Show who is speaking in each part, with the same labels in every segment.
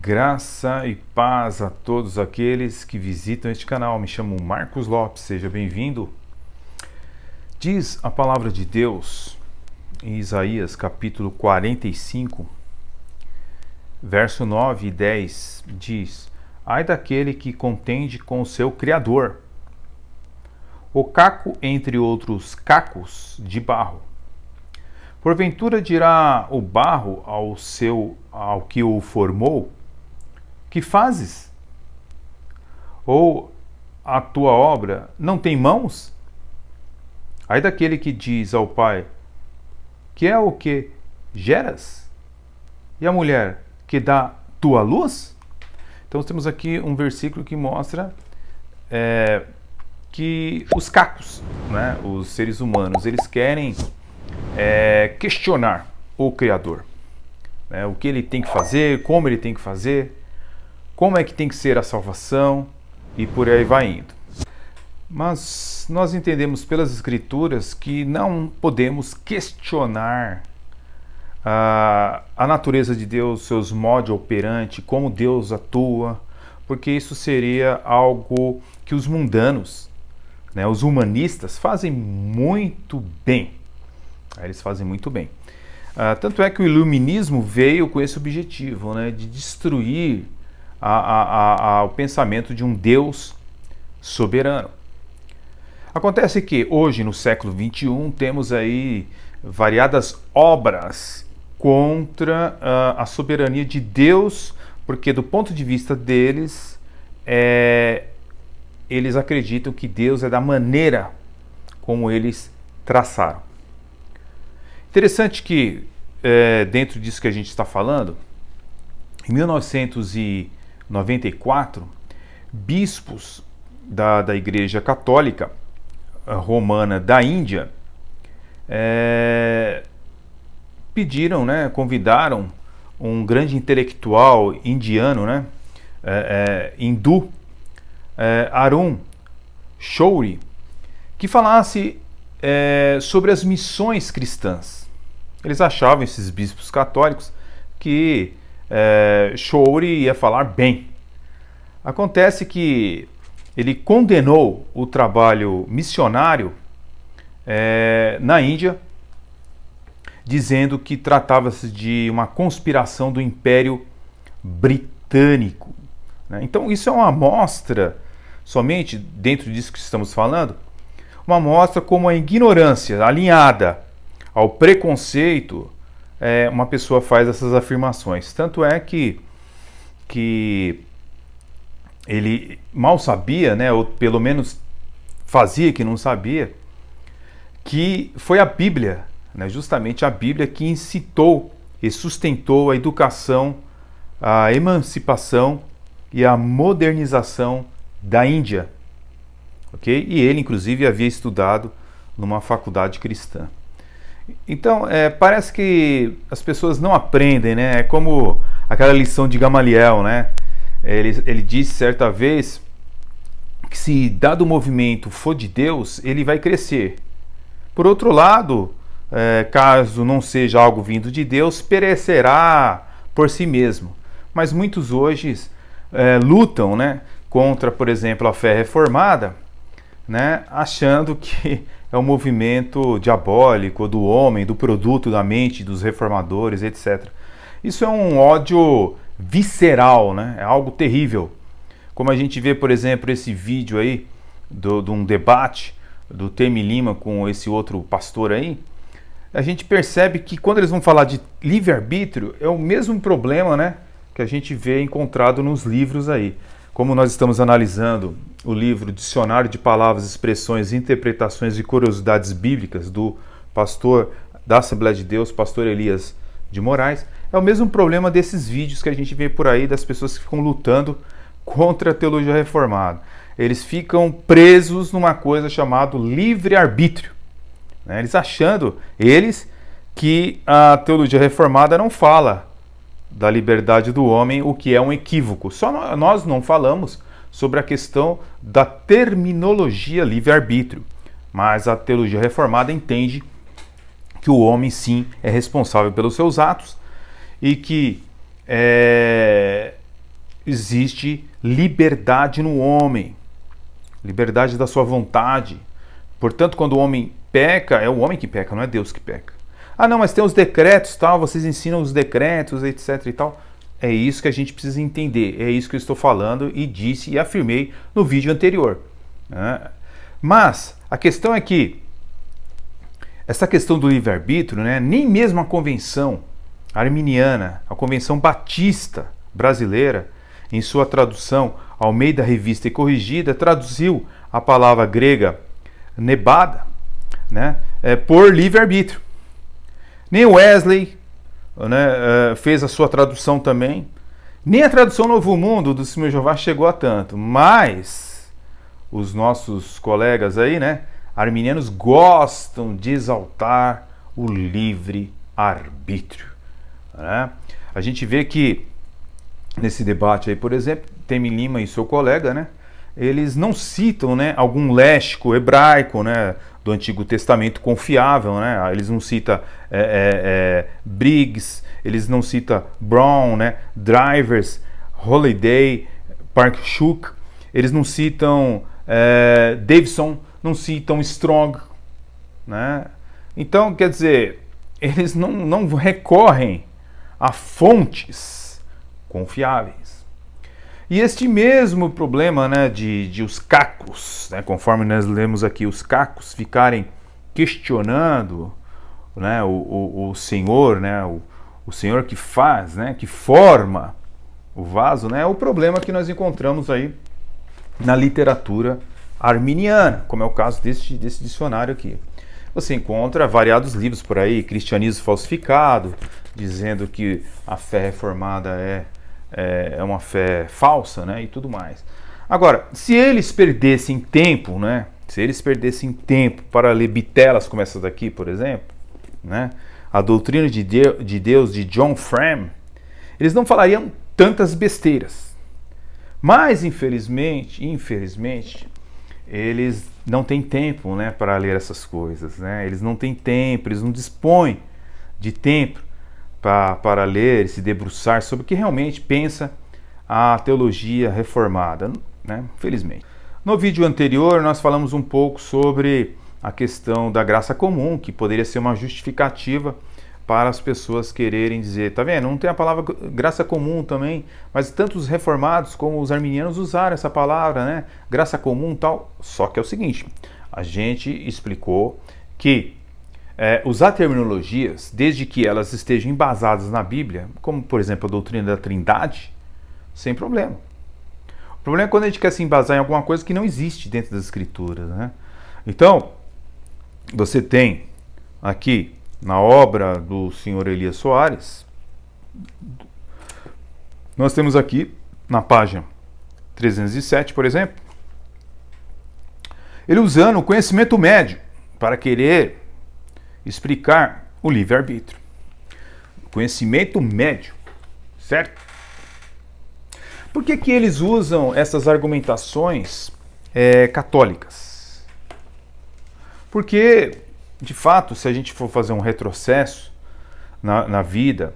Speaker 1: Graça e paz a todos aqueles que visitam este canal. Me chamo Marcos Lopes, seja bem-vindo. Diz a palavra de Deus em Isaías capítulo 45, verso 9 e 10, diz: Ai daquele que contende com o seu Criador, o caco entre outros cacos de barro. Porventura dirá o barro ao que o formou: que fazes? Ou a tua obra não tem mãos? Ai daquele que diz ao pai: que é o que geras? E a mulher: que dá tua luz? Então temos aqui um versículo que mostra que os cacos, né, os seres humanos, eles querem questionar o Criador, né, o que ele tem que fazer, como ele tem que fazer, como é que tem que ser a salvação, e por aí vai indo. Mas nós entendemos pelas Escrituras que não podemos questionar a natureza de Deus, seus modos operantes, como Deus atua, porque isso seria algo que os mundanos, né, os humanistas, fazem muito bem. Eles fazem muito bem. Tanto é que o iluminismo veio com esse objetivo, né, de destruir o pensamento de um Deus soberano. Acontece que hoje, no século XXI, temos aí variadas obras contra a soberania de Deus, porque do ponto de vista deles, eles acreditam que Deus é da maneira como eles traçaram. Interessante que, dentro disso que a gente está falando, em 1994, bispos da Igreja Católica Romana da Índia pediram, né, convidaram um grande intelectual indiano, né, hindu, Arun Shourie, que falasse sobre as missões cristãs. Eles achavam, esses bispos católicos, que Shourie ia falar bem. Acontece que ele condenou o trabalho missionário na Índia, dizendo que tratava-se de uma conspiração do Império Britânico, né? Então isso é uma amostra, somente dentro disso que estamos falando, uma amostra como a ignorância alinhada ao preconceito, uma pessoa faz essas afirmações. Tanto é que ele mal sabia, né, ou pelo menos fazia que não sabia, que foi a Bíblia, né, justamente a Bíblia, que incitou e sustentou a educação, a emancipação e a modernização da Índia. Okay? E ele, inclusive, havia estudado numa faculdade cristã. Então, parece que as pessoas não aprendem, né? É como aquela lição de Gamaliel, né? Ele disse certa vez que se dado movimento for de Deus, ele vai crescer. Por outro lado, caso não seja algo vindo de Deus, perecerá por si mesmo. Mas muitos hoje lutam, né, contra, por exemplo, a fé reformada, né, achando que é um movimento diabólico do homem, do produto da mente dos reformadores, etc. Isso é um ódio visceral, né? É algo terrível. Como a gente vê, por exemplo, esse vídeo aí de um debate do Temi Lima com esse outro pastor aí, a gente percebe que quando eles vão falar de livre-arbítrio, é o mesmo problema, né, que a gente vê encontrado nos livros aí. Como nós estamos analisando o livro Dicionário de Palavras, Expressões, Interpretações e Curiosidades Bíblicas do pastor da Assembleia de Deus, pastor Elias de Moraes, é o mesmo problema desses vídeos que a gente vê por aí das pessoas que ficam lutando contra a teologia reformada. Eles ficam presos numa coisa chamada livre-arbítrio, né? Eles achando, que a teologia reformada não fala da liberdade do homem, o que é um equívoco. Só nós não falamos sobre a questão da terminologia livre-arbítrio, mas a teologia reformada entende que o homem sim é responsável pelos seus atos e que existe liberdade no homem, liberdade da sua vontade. Portanto, quando o homem peca, é o homem que peca, não é Deus que peca. Ah, não, mas tem os decretos, tal, vocês ensinam os decretos, etc e tal. É isso que a gente precisa entender, é isso que eu estou falando e disse e afirmei no vídeo anterior. Né? Mas a questão é que essa questão do livre-arbítrio, né, nem mesmo a convenção arminiana, a convenção batista brasileira, em sua tradução Almeida Revista e Corrigida, traduziu a palavra grega nebada, né, por livre-arbítrio. Nem Wesley, né, fez a sua tradução também. Nem a tradução Novo Mundo do Testemunho de Jeová chegou a tanto. Mas os nossos colegas aí, né, arminianos, gostam de exaltar o livre-arbítrio. Né? A gente vê que nesse debate aí, por exemplo, Temi Lima e seu colega, né, eles não citam, né, algum léxico hebraico, né, do Antigo Testamento confiável, né? Eles não citam Briggs, eles não citam Brown, né, Drivers, Holiday, Parkhook, eles não citam Davidson, não citam Strong, né? Então, quer dizer, eles não recorrem a fontes confiáveis. E este mesmo problema, né, de os cacos, né, conforme nós lemos aqui, os cacos ficarem questionando, né, o Senhor, né, o Senhor que faz, né, que forma o vaso, né, é o problema que nós encontramos aí na literatura arminiana, como é o caso desse dicionário aqui. Você encontra variados livros por aí, Cristianismo Falsificado, dizendo que a fé reformada é uma fé falsa, né, e tudo mais. Agora, se eles perdessem tempo, né, para ler bitelas como essa daqui, por exemplo, né, a doutrina de Deus de John Frame, eles não falariam tantas besteiras. Mas, infelizmente, eles não têm tempo, né, para ler essas coisas, né? Eles não têm tempo, eles não dispõem de tempo para ler e se debruçar sobre o que realmente pensa a teologia reformada, né? Infelizmente. No vídeo anterior nós falamos um pouco sobre a questão da graça comum, que poderia ser uma justificativa para as pessoas quererem dizer, tá vendo? Não tem a palavra graça comum também, mas tanto os reformados como os arminianos usaram essa palavra, né? Graça comum e tal. Só que é o seguinte, a gente explicou que usar terminologias, desde que elas estejam embasadas na Bíblia, como por exemplo a doutrina da Trindade, sem problema. O problema é quando a gente quer se embasar em alguma coisa que não existe dentro das Escrituras, né? Então, você tem aqui na obra do senhor Elias Soares, nós temos aqui na página 307, por exemplo, ele usando o conhecimento médio para querer explicar o livre-arbítrio. Conhecimento médio, certo? Por que eles usam essas argumentações católicas? Porque, de fato, se a gente for fazer um retrocesso na vida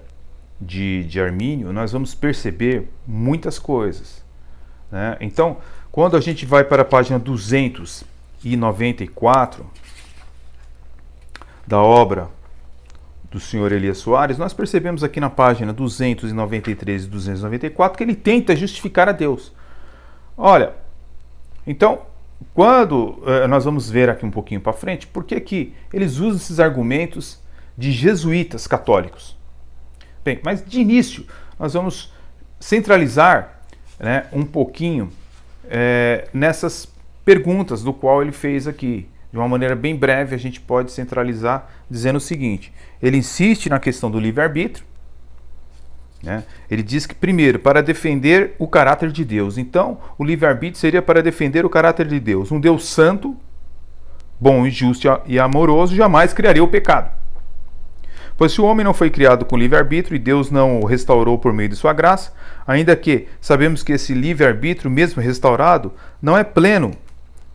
Speaker 1: de Armínio, nós vamos perceber muitas coisas, né? Então, quando a gente vai para a página 294 da obra do senhor Elias Soares, nós percebemos aqui na página 293 e 294 que ele tenta justificar a Deus. Olha, então, quando nós vamos ver aqui um pouquinho para frente, por que eles usam esses argumentos de jesuítas católicos? Bem, mas de início, nós vamos centralizar, né, um pouquinho nessas perguntas do qual ele fez aqui. De uma maneira bem breve, a gente pode centralizar dizendo o seguinte: ele insiste na questão do livre-arbítrio, né? Ele diz que, primeiro, para defender o caráter de Deus. Então, o livre-arbítrio seria para defender o caráter de Deus. Um Deus santo, bom e justo e amoroso, jamais criaria o pecado. Pois se o homem não foi criado com livre-arbítrio e Deus não o restaurou por meio de sua graça, ainda que sabemos que esse livre-arbítrio, mesmo restaurado, não é pleno,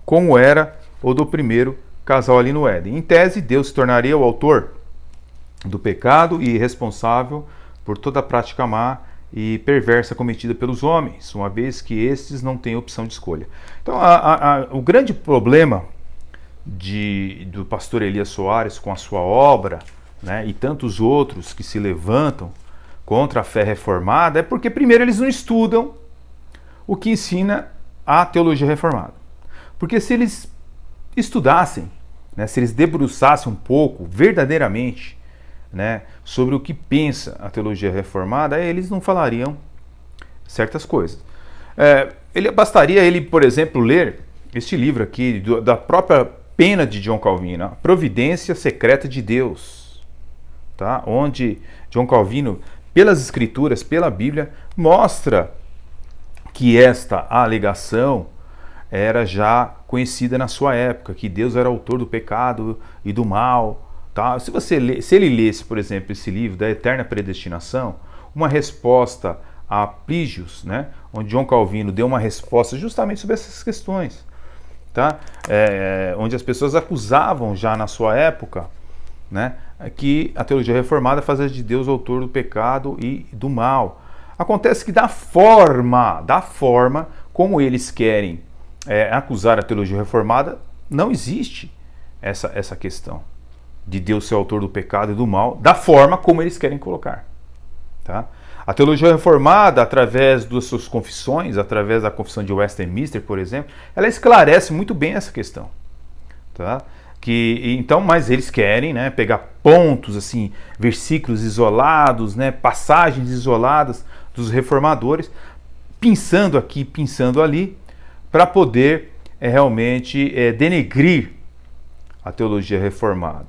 Speaker 1: como era ou do primeiro casal ali no Éden. Em tese, Deus se tornaria o autor do pecado e responsável por toda a prática má e perversa cometida pelos homens, uma vez que estes não têm opção de escolha. Então, o grande problema do pastor Elias Soares com a sua obra, né, e tantos outros que se levantam contra a fé reformada é porque, primeiro, eles não estudam o que ensina a teologia reformada. Porque se eles estudassem, né, se eles debruçassem um pouco, verdadeiramente, né, sobre o que pensa a teologia reformada, eles não falariam certas coisas. Bastaria ele, por exemplo, ler este livro aqui, da própria pena de John Calvino, A Providência Secreta de Deus, tá? Onde John Calvino, pelas Escrituras, pela Bíblia, mostra que esta alegação era já conhecida na sua época, que Deus era autor do pecado e do mal. Tá? Se ele lesse, por exemplo, esse livro da Eterna Predestinação, uma resposta a Plígios, né, onde John Calvino deu uma resposta justamente sobre essas questões, tá? Onde as pessoas acusavam já na sua época, né, que a teologia reformada fazia de Deus autor do pecado e do mal. Acontece que da forma como eles querem acusar a teologia reformada, não existe essa questão de Deus ser autor do pecado e do mal, da forma como eles querem colocar. Tá? A teologia reformada, através das suas confissões, através da confissão de Westminster, por exemplo, ela esclarece muito bem essa questão. Tá? Então, mas eles querem, né, pegar pontos, assim, versículos isolados, né, passagens isoladas dos reformadores, pensando aqui, pensando ali, para poder realmente denegrir a teologia reformada.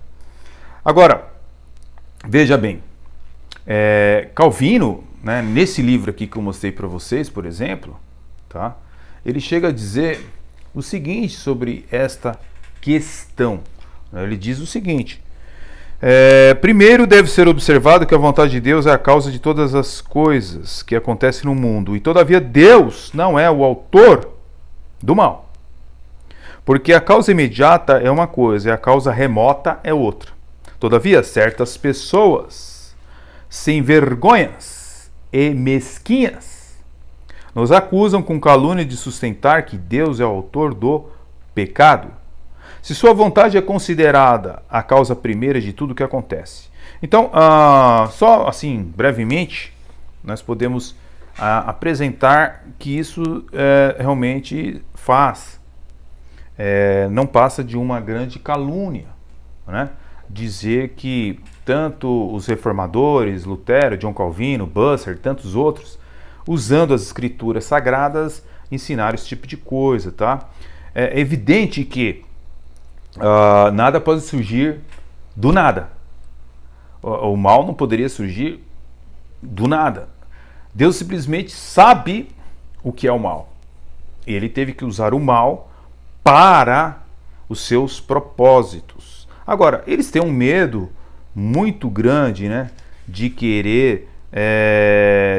Speaker 1: Agora, veja bem, Calvino, né, nesse livro aqui que eu mostrei para vocês, por exemplo, tá, ele chega a dizer o seguinte sobre esta questão. Ele diz o seguinte: primeiro deve ser observado que a vontade de Deus é a causa de todas as coisas que acontecem no mundo, e todavia Deus não é o autor do mal. Porque a causa imediata é uma coisa e a causa remota é outra. Todavia, certas pessoas, sem vergonhas e mesquinhas, nos acusam com calúnia de sustentar que Deus é o autor do pecado. Se sua vontade é considerada a causa primeira de tudo o que acontece. Então, só assim, brevemente, nós podemos apresentar que isso realmente não passa de uma grande calúnia, né? Dizer que tanto os reformadores, Lutero, John Calvino, Busser, tantos outros, usando as escrituras sagradas, ensinaram esse tipo de coisa, tá? É evidente que nada pode surgir do nada. O mal não poderia surgir do nada. Deus simplesmente sabe o que é o mal. Ele teve que usar o mal para os seus propósitos. Agora, eles têm um medo muito grande, né, de querer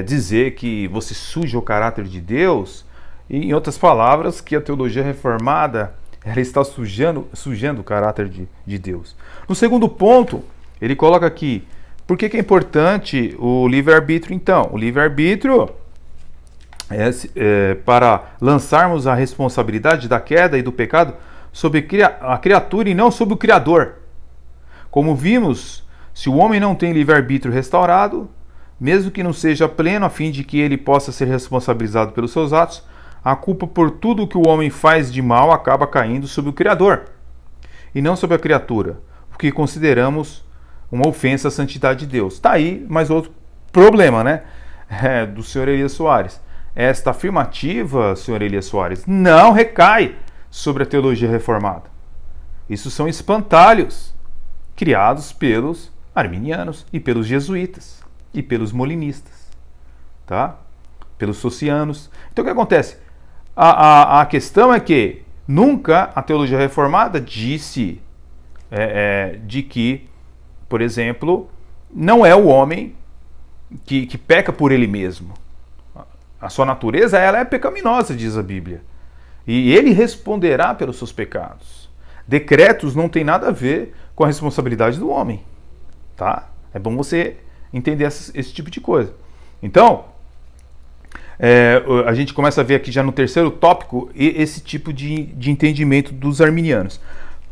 Speaker 1: dizer que você suja o caráter de Deus, e, em outras palavras, que a teologia reformada ela está sujando o caráter de Deus. No segundo ponto, ele coloca aqui, por que é importante o livre-arbítrio, então? O livre-arbítrio para lançarmos a responsabilidade da queda e do pecado sobre a criatura e não sobre o Criador. Como vimos, se o homem não tem livre-arbítrio restaurado, mesmo que não seja pleno, a fim de que ele possa ser responsabilizado pelos seus atos, a culpa por tudo o que o homem faz de mal acaba caindo sobre o Criador, e não sobre a criatura, o que consideramos uma ofensa à santidade de Deus. Está aí mais outro problema, né? Do senhor Elias Soares. Esta afirmativa, senhor Elias Soares, não recai sobre a teologia reformada. Isso são espantalhos criados pelos arminianos e pelos jesuítas e pelos molinistas, tá? Pelos socianos. Então o que acontece? A questão é que nunca a teologia reformada disse de que, por exemplo, não é o homem que peca por ele mesmo. A sua natureza ela é pecaminosa, diz a Bíblia. E ele responderá pelos seus pecados. Decretos não tem nada a ver com a responsabilidade do homem. Tá? É bom você entender esse tipo de coisa. Então, A gente começa a ver aqui já no terceiro tópico esse tipo de entendimento dos arminianos.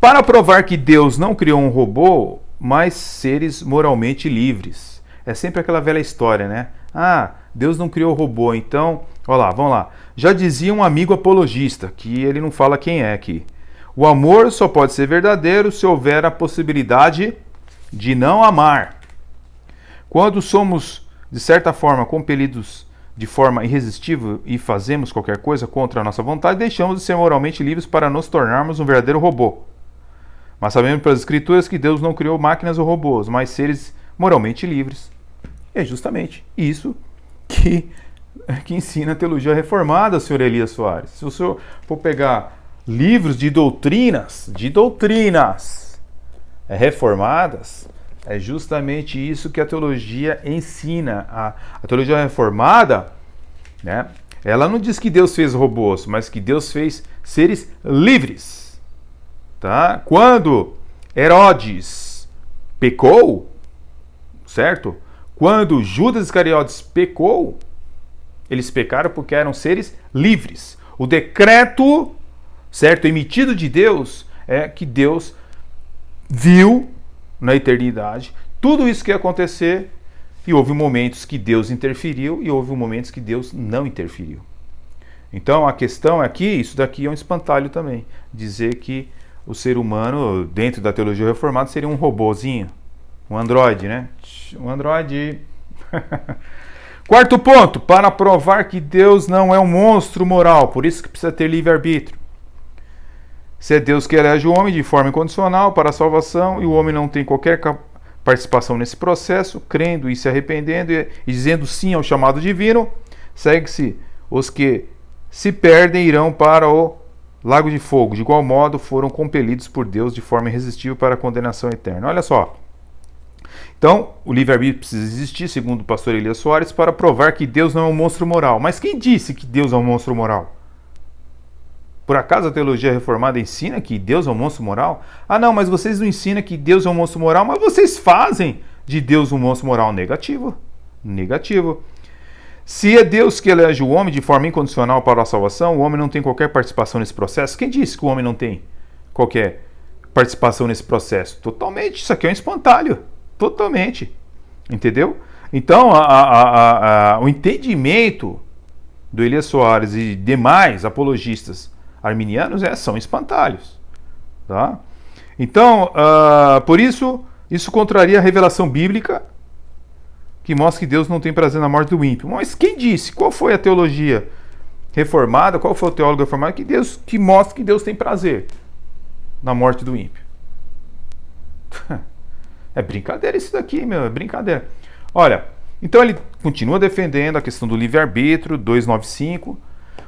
Speaker 1: Para provar que Deus não criou um robô, mas seres moralmente livres. É sempre aquela velha história, né? Ah, Deus não criou robô, então... Olha lá, vamos lá. Já dizia um amigo apologista, que ele não fala quem é aqui. O amor só pode ser verdadeiro se houver a possibilidade de não amar. Quando somos, de certa forma, compelidos de forma irresistível e fazemos qualquer coisa contra a nossa vontade, deixamos de ser moralmente livres para nos tornarmos um verdadeiro robô. Mas sabemos pelas Escrituras que Deus não criou máquinas ou robôs, mas seres moralmente livres. É justamente isso que ensina a teologia reformada, senhor Elias Soares. Se o senhor for pegar livros de doutrinas reformadas, é justamente isso que a teologia ensina. A teologia reformada, né, ela não diz que Deus fez robôs, mas que Deus fez seres livres. Tá? Quando Herodes pecou, certo? Quando Judas Iscariotes pecou, eles pecaram porque eram seres livres. O decreto, certo, emitido de Deus, é que Deus viu na eternidade tudo isso que ia acontecer, e houve momentos que Deus interferiu e houve momentos que Deus não interferiu. Então a questão aqui, isso daqui é um espantalho também, dizer que o ser humano, dentro da teologia reformada, seria um robozinho, um androide, né? Um androide. Quarto ponto, para provar que Deus não é um monstro moral, por isso que precisa ter livre-arbítrio. Se é Deus que elege o homem de forma incondicional para a salvação e o homem não tem qualquer participação nesse processo, crendo e se arrependendo e dizendo sim ao chamado divino, segue-se os que se perdem irão para o lago de fogo. De igual modo foram compelidos por Deus de forma irresistível para a condenação eterna. Olha só. Então, o livre-arbítrio precisa existir, segundo o pastor Elias Soares, para provar que Deus não é um monstro moral. Mas quem disse que Deus é um monstro moral? Por acaso a teologia reformada ensina que Deus é um monstro moral? Ah não, mas vocês não ensinam que Deus é um monstro moral, mas vocês fazem de Deus um monstro moral. Negativo. Negativo. Se é Deus que elege o homem de forma incondicional para a salvação, o homem não tem qualquer participação nesse processo. Quem disse que o homem não tem qualquer participação nesse processo? Totalmente. Isso aqui é um espantalho. Totalmente. Entendeu? Então, o entendimento do Elias Soares e demais apologistas arminianos são espantalhos. Tá? Então, por isso contraria a revelação bíblica que mostra que Deus não tem prazer na morte do ímpio. Mas quem disse? Qual foi a teologia reformada? Qual foi o teólogo reformado que mostra que Deus tem prazer na morte do ímpio? É brincadeira isso daqui, meu, é brincadeira. Olha, então ele continua defendendo a questão do livre-arbítrio, 295,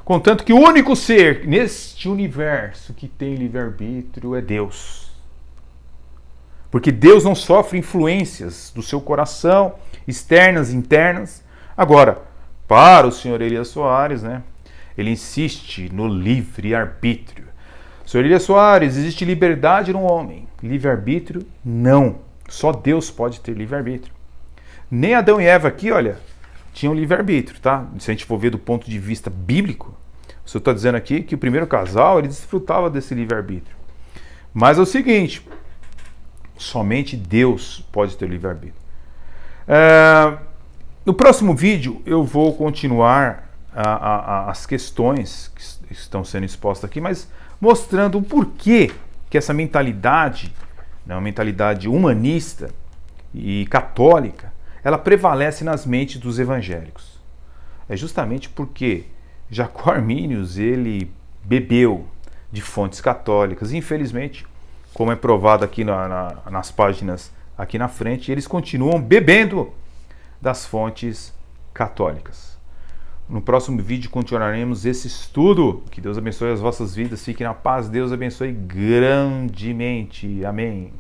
Speaker 1: contanto que o único ser neste universo que tem livre-arbítrio é Deus. Porque Deus não sofre influências do seu coração, externas e internas. Agora, para o senhor Elias Soares, né, ele insiste no livre-arbítrio. Senhor Elias Soares, existe liberdade no homem. Livre-arbítrio, não. Só Deus pode ter livre-arbítrio. Nem Adão e Eva aqui, olha, tinham livre-arbítrio, tá? Se a gente for ver do ponto de vista bíblico, o senhor está dizendo aqui que o primeiro casal, ele desfrutava desse livre-arbítrio. Mas é o seguinte, somente Deus pode ter livre-arbítrio. No próximo vídeo, eu vou continuar as questões que estão sendo expostas aqui, mas mostrando o porquê que essa mentalidade, né, uma mentalidade humanista e católica, ela prevalece nas mentes dos evangélicos. É justamente porque Jacó Arminius, ele bebeu de fontes católicas. Infelizmente, como é provado aqui nas páginas aqui na frente, eles continuam bebendo das fontes católicas. No próximo vídeo continuaremos esse estudo. Que Deus abençoe as vossas vidas. Fiquem na paz. Deus abençoe grandemente. Amém.